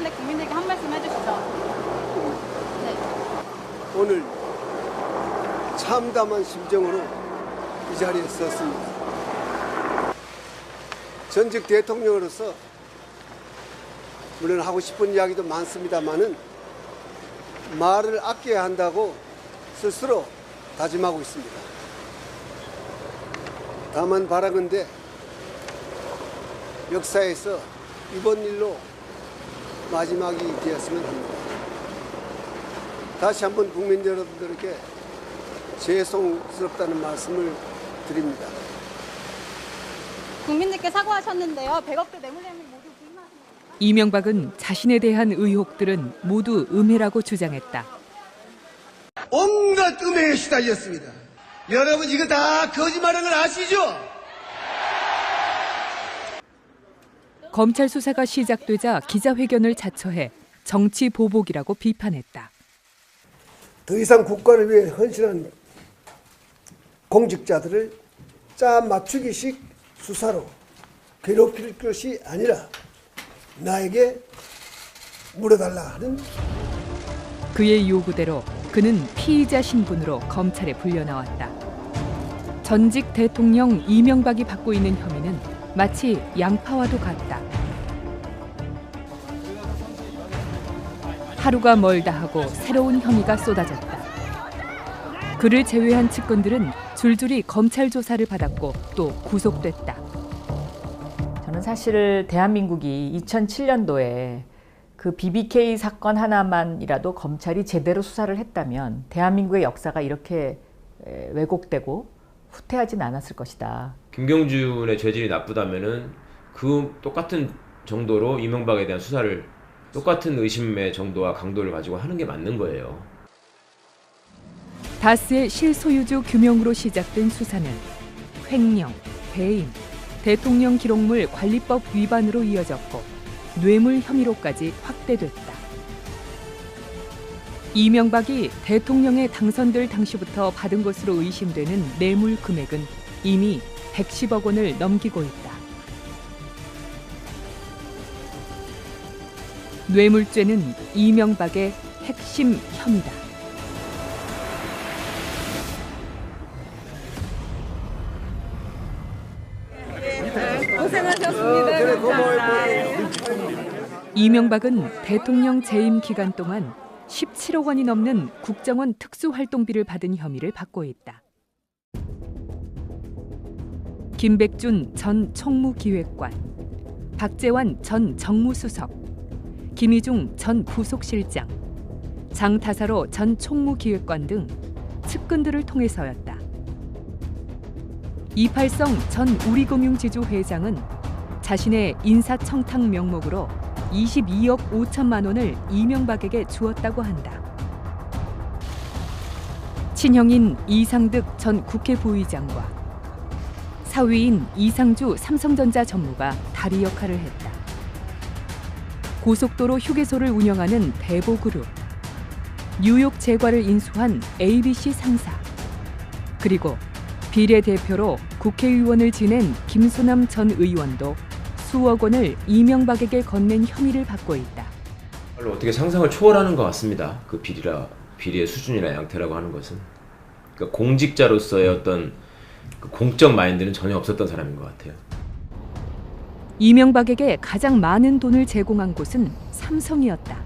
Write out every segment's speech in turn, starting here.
하셨는데 국민들께 한 말씀 해주시죠. 네. 오늘 참담한 심정으로 이 자리에 섰습니다. 전직 대통령으로서 물론 하고 싶은 이야기도 많습니다만은 말을 아껴야 한다고 스스로 다짐하고 있습니다. 다만 바라건대 역사에서 이번 일로 마지막이 되었으면 합니다. 다시 한번 국민 여러분들에게 죄송스럽다는 말씀을 드립니다. 국민들께 사과하셨는데요. 100억대 뇌물 혐의 모두 부인하신 겁니까? 이명박은 자신에 대한 의혹들은 모두 음해라고 주장했다. 온갖 음해에 시달렸습니다. 여러분 이거 다 거짓말인 걸 아시죠? 검찰 수사가 시작되자 기자회견을 자처해 정치 보복이라고 비판했다. 더 이상 국가를 위해 헌신한 공직자들을 짜 맞추기식 수사로 괴롭힐 것이 아니라 나에게 물어달라 하는 그의 요구대로 그는 피의자 신분으로 검찰에 불려나왔다. 전직 대통령 이명박이 받고 있는 혐의는 마치 양파와도 같다. 하루가 멀다 하고 새로운 혐의가 쏟아졌다. 그를 제외한 측근들은 줄줄이 검찰 조사를 받았고 또 구속됐다. 저는 사실 대한민국이 2007년도에 그 BBK 사건 하나만이라도 검찰이 제대로 수사를 했다면 대한민국의 역사가 이렇게 왜곡되고 후퇴하진 않았을 것이다. 김경준의 죄질이 나쁘다면은 그 똑같은 정도로 이명박에 대한 수사를 똑같은 의심의 정도와 강도를 가지고 하는 게 맞는 거예요. 다스의 실소유주 규명으로 시작된 수사는 횡령, 배임, 대통령 기록물 관리법 위반으로 이어졌고 뇌물 혐의로까지 확대됐다. 이명박이 대통령에 당선될 당시부터 받은 것으로 의심되는 뇌물 금액은 이미 110억 원을 넘기고 있다. 뇌물죄는 이명박의 핵심 혐의다. 이명박은 대통령 재임 기간 동안 17억 원이 넘는 국정원 특수활동비를 받은 혐의를 받고 있다. 김백준 전 총무기획관, 박재완 전 정무수석, 김희중 전 부속실장, 장타사로 전 총무기획관 등 측근들을 통해서였다. 이팔성 전 우리금융지주 회장은 자신의 인사청탁 명목으로 22억 5천만 원을 이명박에게 주었다고 한다. 친형인 이상득 전 국회 부의장과 사위인 이상주 삼성전자 전무가 다리 역할을 했다. 고속도로 휴게소를 운영하는 대보그룹, 뉴욕 제과를 인수한 ABC 상사, 그리고 비례대표로 국회의원을 지낸 김수남 전 의원도 수억 원을 이명박에게 건넨 혐의를 받고 있다. 어떻게 상상을 초월하는 것 같습니다. 그 비리의 수준이나 양태라고 하는 것은. 그러니까 공직자로서의 어떤 그 공적 마인드는 전혀 없었던 사람인 것 같아요. 이명박에게 가장 많은 돈을 제공한 곳은 삼성이었다.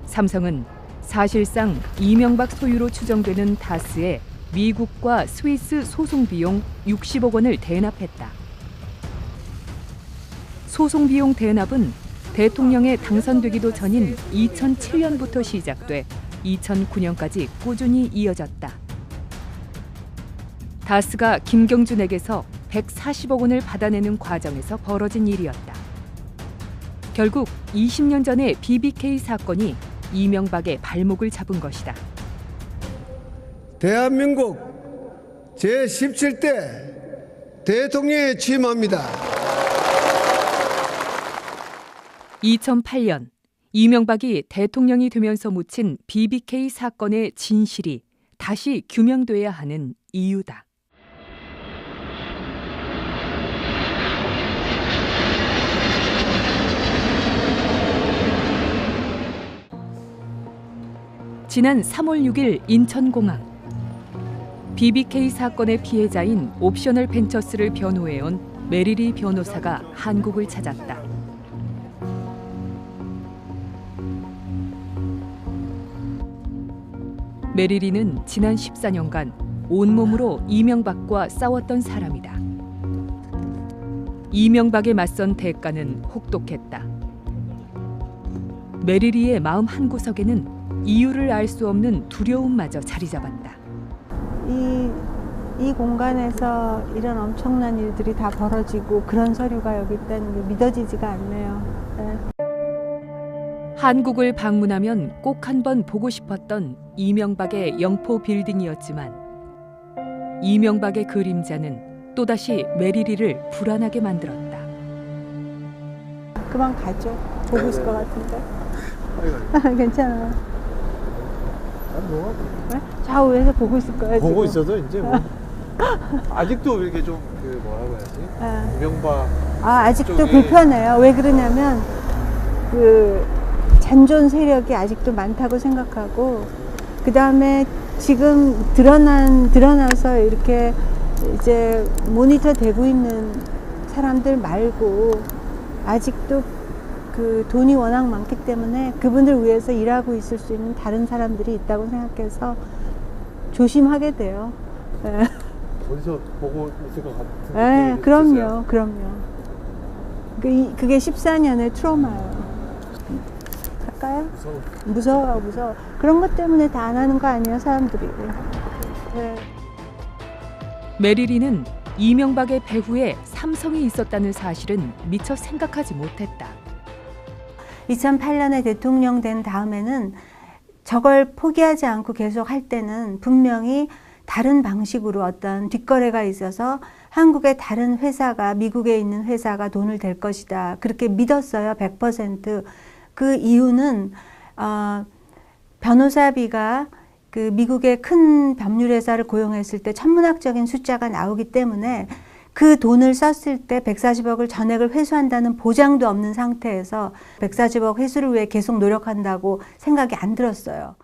삼성은 사실상 이명박 소유로 추정되는 다스의 미국과 스위스 소송 비용 60억 원을 대납했다. 소송 비용 대납은 대통령에 당선되기도 전인 2007년부터 시작돼 2009년까지 꾸준히 이어졌다. 다스가 김경준에게서 140억 원을 받아내는 과정에서 벌어진 일이었다. 결국 20년 전의 BBK 사건이 이명박의 발목을 잡은 것이다. 대한민국 제17대 대통령에 취임합니다. 2008년 이명박이 대통령이 되면서 묻힌 BBK 사건의 진실이 다시 규명돼야 하는 이유다. 지난 3월 6일 인천공항. BBK 사건의 피해자인 옵셔널 벤처스를 변호해온 메리리 변호사가 한국을 찾았다. 메리리는 지난 14년간 온몸으로 이명박과 싸웠던 사람이다. 이명박에 맞선 대가는 혹독했다. 메리리의 마음 한구석에는 이유를 알 수 없는 두려움마저 자리 잡았다. 이 공간에서 이런 엄청난 일들이 다 벌어지고 그런 서류가 여기 있다는 게 믿어지지가 않네요. 네. 한국을 방문하면 꼭 한번 보고 싶었던 이명박의 영포 빌딩이었지만 이명박의 그림자는 또다시 메리리를 불안하게 만들었다. 그만 가죠. 보고 있을 것 같은데. 괜찮아요. 네? 좌우에서 보고 있을 거예요. 보고 지금. 있어도 이제 뭐 아직도 이렇게 좀 뭐라고 해야지? 이명박 아직도 쪽에 불편해요. 왜 그러냐면 그 잔존 세력이 아직도 많다고 생각하고 그 다음에 지금 드러나서 이렇게 이제 모니터 되고 있는 사람들 말고 아직도 그 돈이 워낙 많기 때문에 그분들 위해서 일하고 있을 수 있는 다른 사람들이 있다고 생각해서 조심하게 돼요. 네. 어디서 보고 있을 것 같은 네, 느낌이 그럼요, 있었어요? 그럼요. 그게 14년의 트라우마예요. 갈까요? 무서워. 그런 것 때문에 다 안 하는 거 아니에요, 사람들이. 네. 메리리는 이명박의 배후에 삼성이 있었다는 사실은 미처 생각하지 못했다. 2008년에 대통령 된 다음에는 저걸 포기하지 않고 계속 할 때는 분명히 다른 방식으로 어떤 뒷거래가 있어서 한국의 다른 회사가 미국에 있는 회사가 돈을 댈 것이다. 그렇게 믿었어요. 100%. 그 이유는 변호사비가 그 미국의 큰 법률회사를 고용했을 때 천문학적인 숫자가 나오기 때문에 그 돈을 썼을 때 140억을 전액을 회수한다는 보장도 없는 상태에서 140억 회수를 위해 계속 노력한다고 생각이 안 들었어요.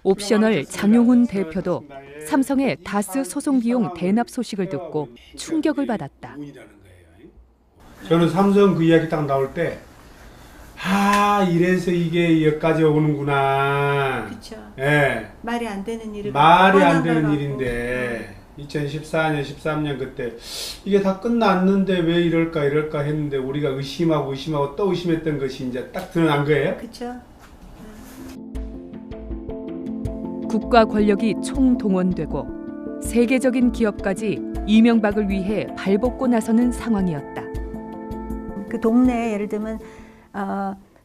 옵셔널 장용훈 대표도 삼성의 다스 소송 비용 대납 소식을 듣고 충격을 받았다. 저는 삼성 그 이야기 딱 나올 때 이래서 이게 여기까지 오는구나. 그렇죠. 예. 말이 안 되는 일을 말이 안 되는 일인데 2014년, 13년 그때 이게 다 끝났는데 왜 이럴까 했는데 우리가 의심하고 또 의심했던 것이 이제 딱 드러난 거예요. 그렇죠. 국가 권력이 총동원되고 세계적인 기업까지 이명박을 위해 발벗고 나서는 상황이었다. 그 동네에 예를 들면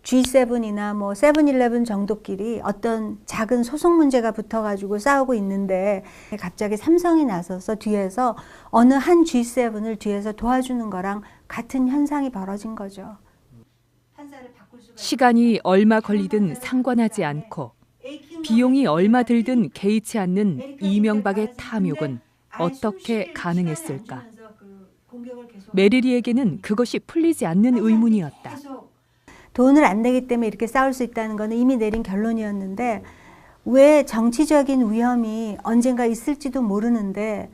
G7이나 뭐 세븐일레븐 정도끼리 어떤 작은 소송 문제가 붙어가지고 싸우고 있는데 갑자기 삼성이 나서서 뒤에서 어느 한 G7을 뒤에서 도와주는 거랑 같은 현상이 벌어진 거죠. 시간이 얼마 걸리든 상관하지 않고 비용이 얼마 들든 개의치 않는 이명박의 탐욕은 어떻게 가능했을까? 메리리에게는 그것이 풀리지 않는 의문이었다. 돈을 안 내기 때문에 이렇게 싸울 수 있다는 것은 이미 내린 결론이었는데 왜 정치적인 위험이 언젠가 있을지도 모르는데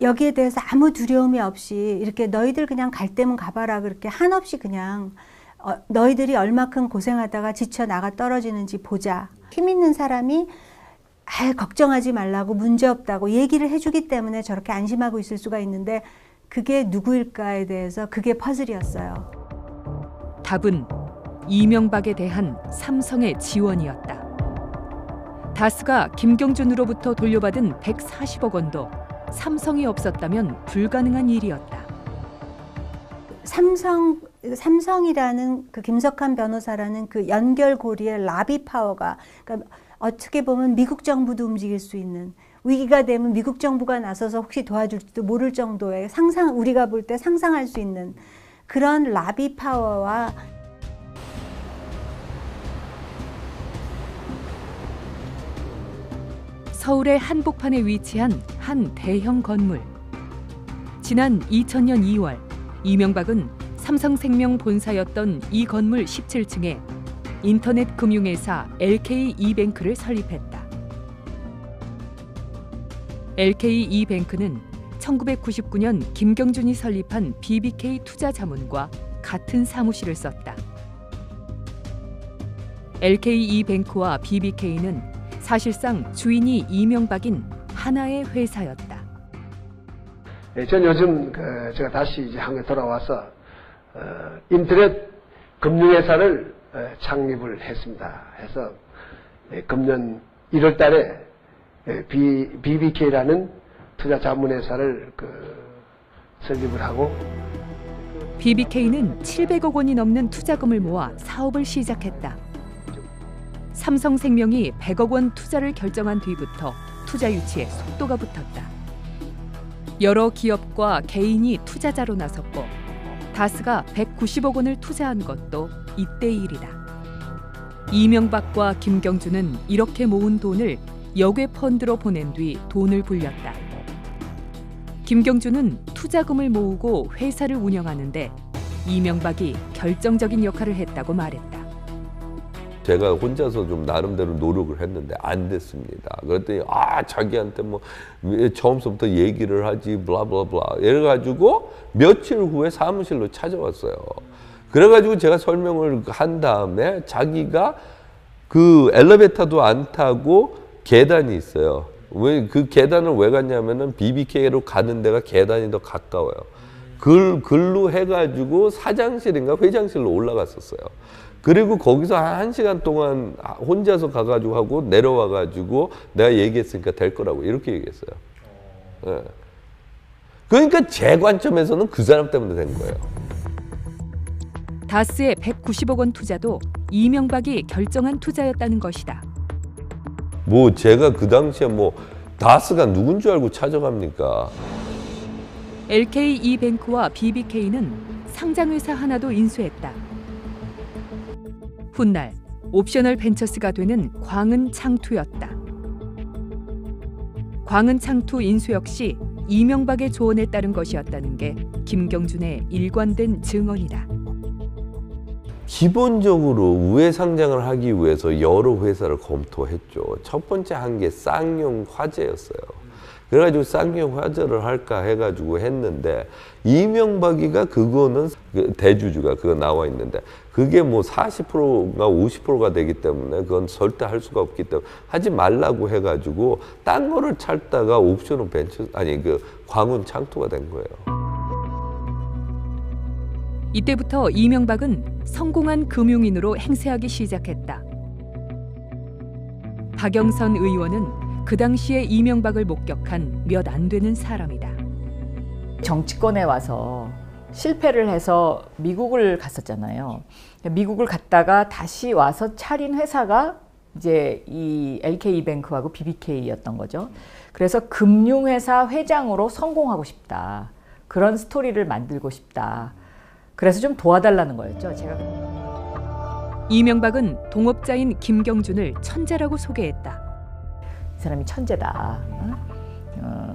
여기에 대해서 아무 두려움이 없이 이렇게 너희들 그냥 갈 때면 가봐라 그렇게 한없이 그냥 너희들이 얼마큼 고생하다가 지쳐 나가 떨어지는지 보자. 힘 있는 사람이 걱정하지 말라고 문제없다고 얘기를 해주기 때문에 저렇게 안심하고 있을 수가 있는데 그게 누구일까에 대해서 그게 퍼즐이었어요. 답은 이명박에 대한 삼성의 지원이었다. 다스가 김경준으로부터 돌려받은 140억 원도 삼성이 없었다면 불가능한 일이었다. 삼성이라는 그 김석환 변호사라는 그 연결고리의 라비 파워가 그러니까 어떻게 보면 미국 정부도 움직일 수 있는 위기가 되면 미국 정부가 나서서 혹시 도와줄지도 모를 정도의 우리가 볼 때 상상할 수 있는 그런 라비 파워와 서울의 한복판에 위치한 한 대형 건물. 지난 2000년 2월 이명박은 삼성생명 본사였던 이 건물 17층에 인터넷 금융회사 LKE뱅크를 설립했다. LKE뱅크는 1999년 김경준이 설립한 BBK 투자자문과 같은 사무실을 썼다. LKE뱅크와 BBK는 사실상 주인이 이명박인 하나의 회사였다. 전 요즘 제가 다시 이제 한국에 돌아와서 인터넷 금융회사를 창립을 했습니다. 해서 금년 1월 달에 BBK라는 투자 자문회사를 설립을 하고 BBK는 700억 원이 넘는 투자금을 모아 사업을 시작했다. 삼성생명이 100억 원 투자를 결정한 뒤부터 투자 유치에 속도가 붙었다. 여러 기업과 개인이 투자자로 나섰고 다스가 190억 원을 투자한 것도 이때 일이다. 이명박과 김경준은 이렇게 모은 돈을 역외 펀드로 보낸 뒤 돈을 불렸다. 김경준은 투자금을 모으고 회사를 운영하는데 이명박이 결정적인 역할을 했다고 말했다. 제가 혼자서 좀 나름대로 노력을 했는데 안 됐습니다. 그랬더니 자기한테 뭐 처음부터 얘기를 하지 블라블라블라 이래가지고 며칠 후에 사무실로 찾아왔어요. 그래가지고 제가 설명을 한 다음에 자기가 그 엘리베이터도 안 타고 계단이 있어요. 왜 그 계단을 왜 갔냐면은 BBK로 가는 데가 계단이 더 가까워요. 글로 해가지고 사장실인가 회장실로 올라갔었어요. 그리고 거기서 한 1시간 동안 혼자서 가가지고 하고 내려와가지고 내가 얘기했으니까 될 거라고 이렇게 얘기했어요. 네. 그러니까 제 관점에서는 그 사람 때문에 된 거예요. 다스의 190억 원 투자도 이명박이 결정한 투자였다는 것이다. 뭐 제가 그 당시에 뭐 다스가 누군 줄 알고 찾아갑니까? LKE뱅크와 BBK는 상장회사 하나도 인수했다. 훗날 옵셔널 벤처스가 되는 광은창투였다. 광은창투 인수 역시 이명박의 조언에 따른 것이었다는 게 김경준의 일관된 증언이다. 기본적으로 우회 상장을 하기 위해서 여러 회사를 검토했죠. 첫 번째 한 게 쌍용 화재였어요. 그래가지고 쌍용 화재를 할까 해가지고 했는데 이명박이가 그거는 대주주가 그거 나와 있는데 그게 뭐 40%가 50%가 되기 때문에 그건 절대 할 수가 없기 때문에 하지 말라고 해가지고 딴 거를 찾다가 옵셔널 벤처 광운 창투가 된 거예요. 이때부터 이명박은 성공한 금융인으로 행세하기 시작했다. 박영선 의원은 그 당시에 이명박을 목격한 몇 안 되는 사람이다. 정치권에 와서 실패를 해서 미국을 갔었잖아요. 미국을 갔다가 다시 와서 차린 회사가 이제 이 LKE뱅크하고 BBK였던 거죠. 그래서 금융회사 회장으로 성공하고 싶다. 그런 스토리를 만들고 싶다. 그래서 좀 도와달라는 거였죠. 제가 이명박은 동업자인 김경준을 천재라고 소개했다. 이 사람이 천재다.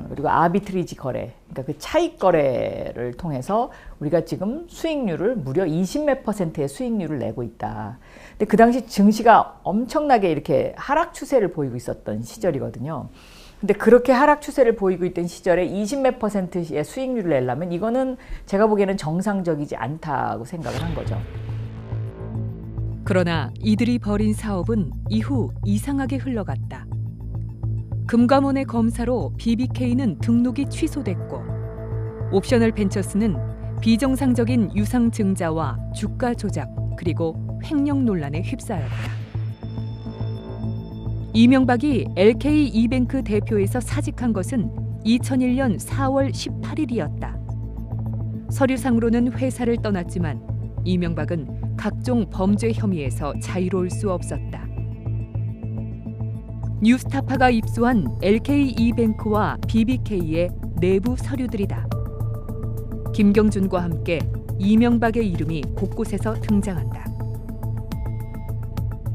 그리고 아비트리지 거래, 그러니까 그 차익 거래를 통해서 우리가 지금 수익률을 무려 20몇 %의 수익률을 내고 있다. 근데 그 당시 증시가 엄청나게 이렇게 하락 추세를 보이고 있었던 시절이거든요. 근데 그렇게 하락 추세를 보이고 있던 시절에 20몇 %의 수익률을 내려면 이거는 제가 보기에는 정상적이지 않다고 생각을 한 거죠. 그러나 이들이 벌인 사업은 이후 이상하게 흘러갔다. 금감원의 검사로 BBK는 등록이 취소됐고 옵셔널 벤처스는 비정상적인 유상증자와 주가 조작 그리고 횡령 논란에 휩싸였다. 이명박이 LKE뱅크 대표에서 사직한 것은 2001년 4월 18일이었다. 서류상으로는 회사를 떠났지만 이명박은 각종 범죄 혐의에서 자유로울 수 없었다. 뉴스타파가 입수한 LKE뱅크와 BBK의 내부 서류들이다. 김경준과 함께 이명박의 이름이 곳곳에서 등장한다.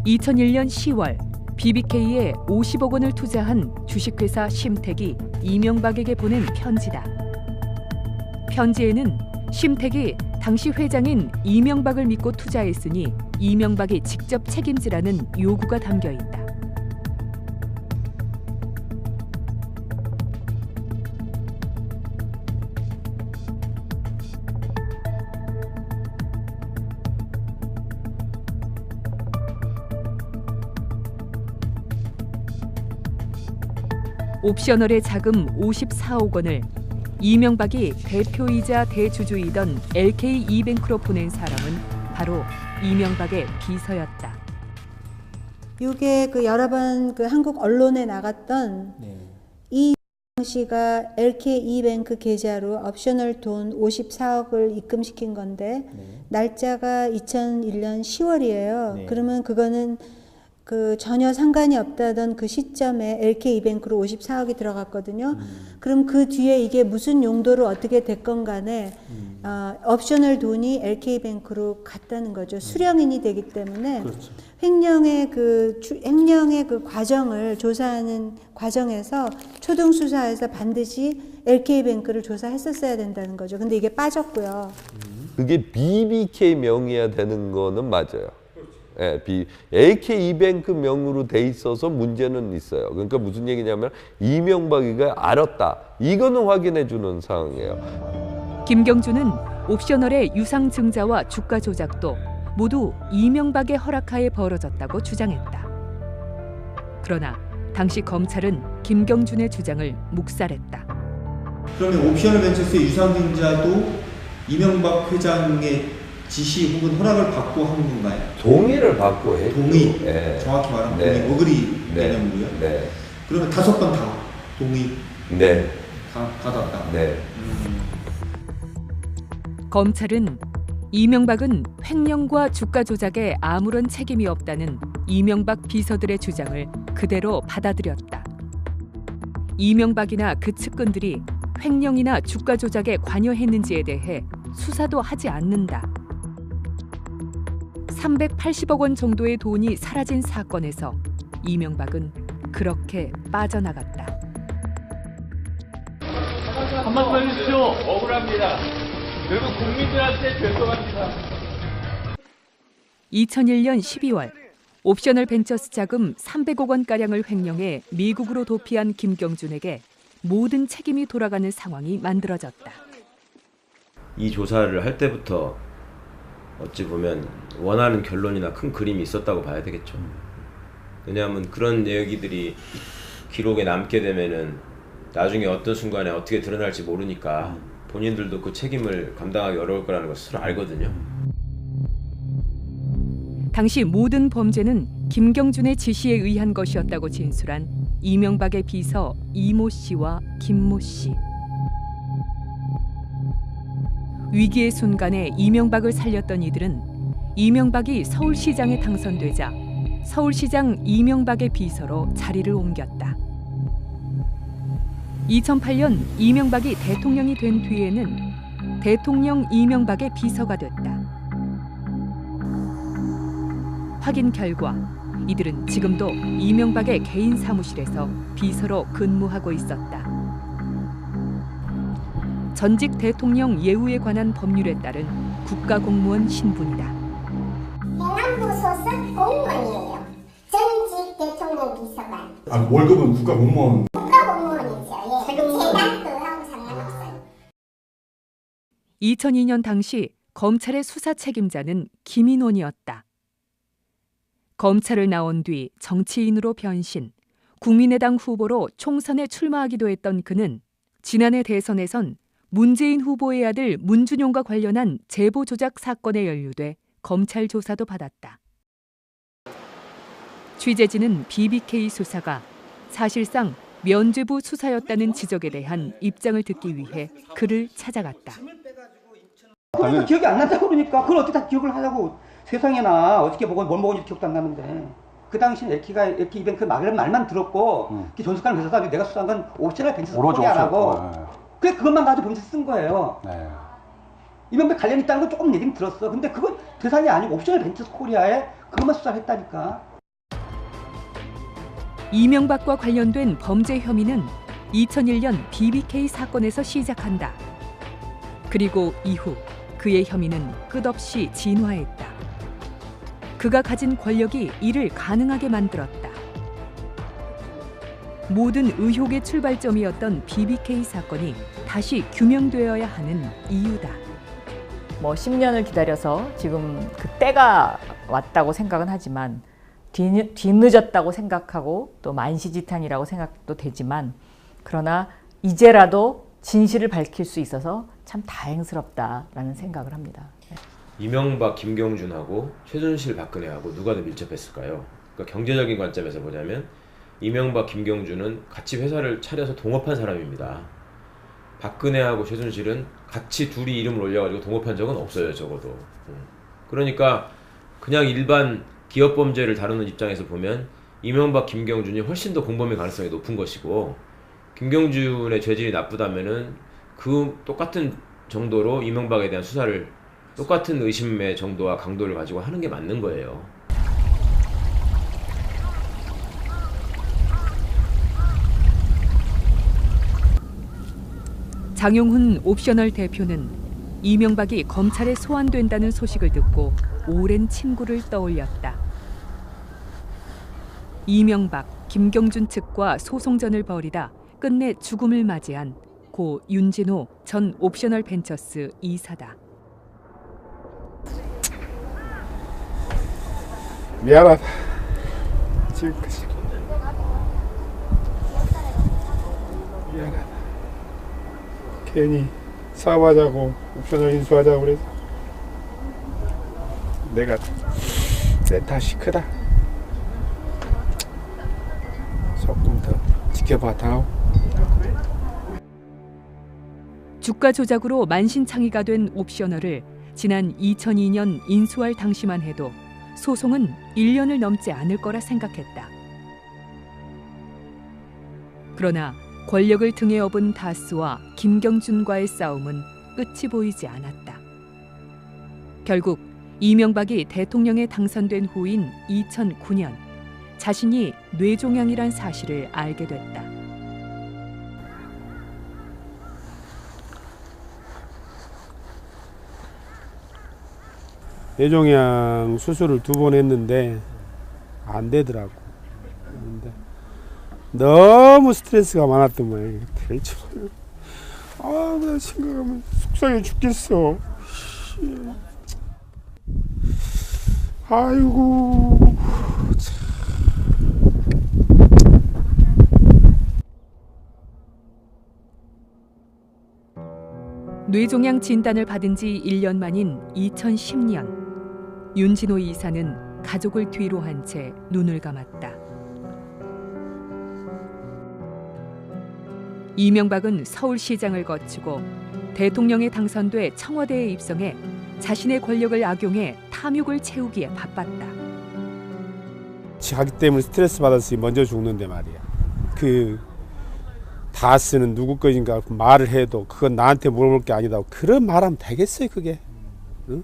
2001년 10월 BBK에 50억 원을 투자한 주식회사 심택이 이명박에게 보낸 편지다. 편지에는 심택이 당시 회장인 이명박을 믿고 투자했으니 이명박이 직접 책임지라는 요구가 담겨 있다. 옵셔널의 자금 54억 원을 이명박이 대표이자 대주주이던 LK이뱅크로 보낸 사람은 바로 이명박의 비서였다. 이게 그 여러 번 그 한국 언론에 나갔던 이명 씨가 LK이뱅크 계좌로 옵셔널 돈 54억을 입금시킨 건데 날짜가 2001년 10월이에요. 그러면 그거는 그 전혀 상관이 없다던 그 시점에 LK이뱅크로 54억이 들어갔거든요. 그럼 그 뒤에 이게 무슨 용도로 어떻게 됐건 간에 옵셔널 돈이 LK이뱅크로 갔다는 거죠. 수령인이 되기 때문에 그렇죠. 횡령의 그 과정을 조사하는 과정에서 초동 수사에서 반드시 LK이뱅크를 조사했었어야 된다는 거죠. 근데 이게 빠졌고요. 그게 BBK 명의야 되는 거는 맞아요. 예, LK이뱅크 명으로 돼 있어서 문제는 있어요. 그러니까 무슨 얘기냐면 이명박이가 알았다. 이거는 확인해 주는 상황이에요. 김경준은 옵셔널의 유상 증자와 주가 조작도 모두 이명박의 허락하에 벌어졌다고 주장했다. 그러나 당시 검찰은 김경준의 주장을 묵살했다. 그러면 옵셔널 벤처스의 유상 증자도 이명박 회장의 지시 혹은 허락을 받고 한 건가요? 동의를 받고 했죠. 동의, 네. 정확히 말하면 네. 동의, 어그리 네. 개념으로요? 네. 그러면 5번 다 동의 네. 다 받았다? 네. 검찰은 이명박은 횡령과 주가 조작에 아무런 책임이 없다는 이명박 비서들의 주장을 그대로 받아들였다. 이명박이나 그 측근들이 횡령이나 주가 조작에 관여했는지에 대해 수사도 하지 않는다. 380억 원 정도의 돈이 사라진 사건에서 이명박은 그렇게 빠져나갔다. 한 말씀 해주십시오. 억울합니다. 결국 국민들한테 죄송합니다. 2001년 12월 옵셔널 벤처스 자금 300억 원가량을 횡령해 미국으로 도피한 김경준에게 모든 책임이 돌아가는 상황이 만들어졌다. 이 조사를 할 때부터 어찌 보면 원하는 결론이나 큰 그림이 있었다고 봐야 되겠죠. 왜냐하면 그런 얘기들이 기록에 남게 되면은 나중에 어떤 순간에 어떻게 드러날지 모르니까 본인들도 그 책임을 감당하기 어려울 거라는 것을 알거든요. 당시 모든 범죄는 김경준의 지시에 의한 것이었다고 진술한 이명박의 비서 이모 씨와 김모 씨. 위기의 순간에 이명박을 살렸던 이들은 이명박이 서울시장에 당선되자 서울시장 이명박의 비서로 자리를 옮겼다. 2008년 이명박이 대통령이 된 뒤에는 대통령 이명박의 비서가 됐다. 확인 결과 이들은 지금도 이명박의 개인 사무실에서 비서로 근무하고 있었다. 전직 대통령 예우에 관한 법률에 따른 국가공무원 신분이다. 행안부 소속 공무원이에요. 전직 대통령 비서관. 월급은 국가공무원. 국가공무원이죠. 예. 재단 그하고 상관없어요. 2002년 당시 검찰의 수사 책임자는 김인원이었다. 검찰을 나온 뒤 정치인으로 변신, 국민의당 후보로 총선에 출마하기도 했던 그는 지난해 대선에선 문재인 후보의 아들 문준용과 관련한 제보 조작 사건에 연루돼 검찰 조사도 받았다. 취재진은 BBK 수사가 사실상 면죄부 수사였다는 지적에 대한 입장을 듣기 위해 그를 찾아갔다. 그러니까 기억이 안 난다고 그러니까 그걸 어떻게 다 기억을 하자고. 세상에나 어떻게 보고 뭘 먹었는지 기억도 안 나는데 그 당시에 LK이뱅크 말만 들었고 전수관을 회사다 내가 수사한 건 옵셔널 벤처스 소개 안 하고 그래 그것만 가지고 범죄 쓴 거예요. 네. 이명박 관련 있다는 건 조금 얘기는 들었어. 근데 그건 대상이 아니고 옵셔널 벤처스 코리아에 그것만 수사를 했다니까. 이명박과 관련된 범죄 혐의는 2001년 BBK 사건에서 시작한다. 그리고 이후 그의 혐의는 끝없이 진화했다. 그가 가진 권력이 이를 가능하게 만들었다. 모든 의혹의 출발점이었던 BBK 사건이 다시 규명되어야 하는 이유다. 뭐 10년을 기다려서 지금 그 때가 왔다고 생각은 하지만 뒤늦었다고 생각하고 또 만시지탄이라고 생각도 되지만 그러나 이제라도 진실을 밝힐 수 있어서 참 다행스럽다라는 생각을 합니다. 이명박, 김경준하고 최순실, 박근혜하고 누가 더 밀접했을까요? 그러니까 경제적인 관점에서 보자면 이명박, 김경준은 같이 회사를 차려서 동업한 사람입니다. 박근혜하고 최순실은 같이 둘이 이름을 올려가지고 동업한 적은 없어요, 적어도. 그러니까 그냥 일반 기업 범죄를 다루는 입장에서 보면 이명박, 김경준이 훨씬 더 공범의 가능성이 높은 것이고 김경준의 죄질이 나쁘다면은 그 똑같은 정도로 이명박에 대한 수사를 똑같은 의심의 정도와 강도를 가지고 하는 게 맞는 거예요. 장용훈 옵셔널 대표는 이명박이 검찰에 소환된다는 소식을 듣고 오랜 친구를 떠올렸다. 이명박, 김경준 측과 소송전을 벌이다 끝내 죽음을 맞이한 고 윤진호 전 옵셔널 벤처스 이사다. 미안하다. 지금까지. 미안하다. 괜히 사업하자고 옵션을 인수하자고 그래서 내가 내 탓이 크다. 조금 더 지켜봐 다오. 주가 조작으로 만신창이가 된 옵셔널을 지난 2002년 인수할 당시만 해도 소송은 1년을 넘지 않을 거라 생각했다. 그러나 권력을 등에 업은 다스와 김경준과의 싸움은 끝이 보이지 않았다. 결국 이명박이 대통령에 당선된 후인 2009년 자신이 뇌종양이란 사실을 알게 됐다. 뇌종양 수술을 2번 했는데 안 되더라고. 근데 너무 스트레스가 많았던 모양이야. 아, 나 생각하면 속상해 죽겠어. 아이고. 뇌종양 진단을 받은 지 1년 만인 2010년 윤진호 이사는 가족을 뒤로 한 채 눈을 감았다. 이명박은 서울시장을 거치고 대통령에 당선돼 청와대에 입성해 자신의 권력을 악용해 탐욕을 채우기에 바빴다. 자기 때문에 스트레스 받았으니 먼저 죽는데 말이야. 그 다스는 누구 것인가 말을 해도 그건 나한테 물어볼 게 아니다. 그런 말하면 되겠어요 그게. 응?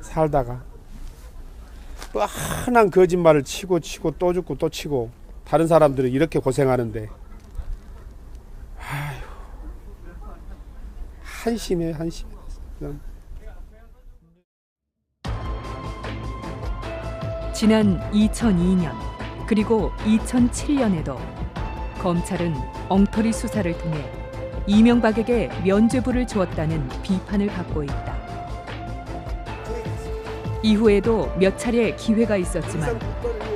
살다가 또 하나는 거짓말을 치고 또 죽고 또 치고 다른 사람들은 이렇게 고생하는데 아휴 한심해. 지난 2002년 그리고 2007년에도 검찰은 엉터리 수사를 통해 이명박에게 면죄부를 주었다는 비판을 받고 있다. 이후에도 몇 차례 기회가 있었지만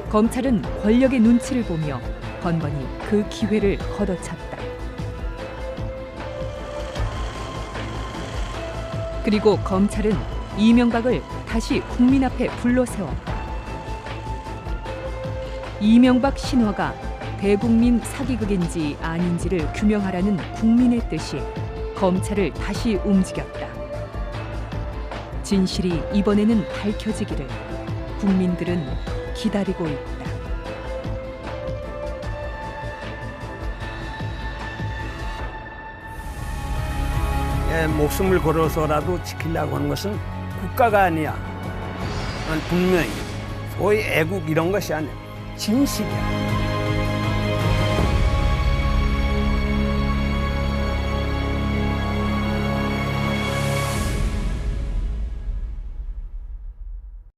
검찰은 권력의 눈치를 보며 번번이 그 기회를 걷어찼다. 그리고 검찰은 이명박을 다시 국민 앞에 불러세웠다. 이명박 신화가 대국민 사기극인지 아닌지를 규명하라는 국민의 뜻이 검찰을 다시 움직였다. 진실이 이번에는 밝혀지기를 국민들은 기다리고 있다. 목숨을 걸어서라도 지키려고 하는 것은 국가가 아니야. 분명히 소위 애국 이런 것이 아니야. 진실이야.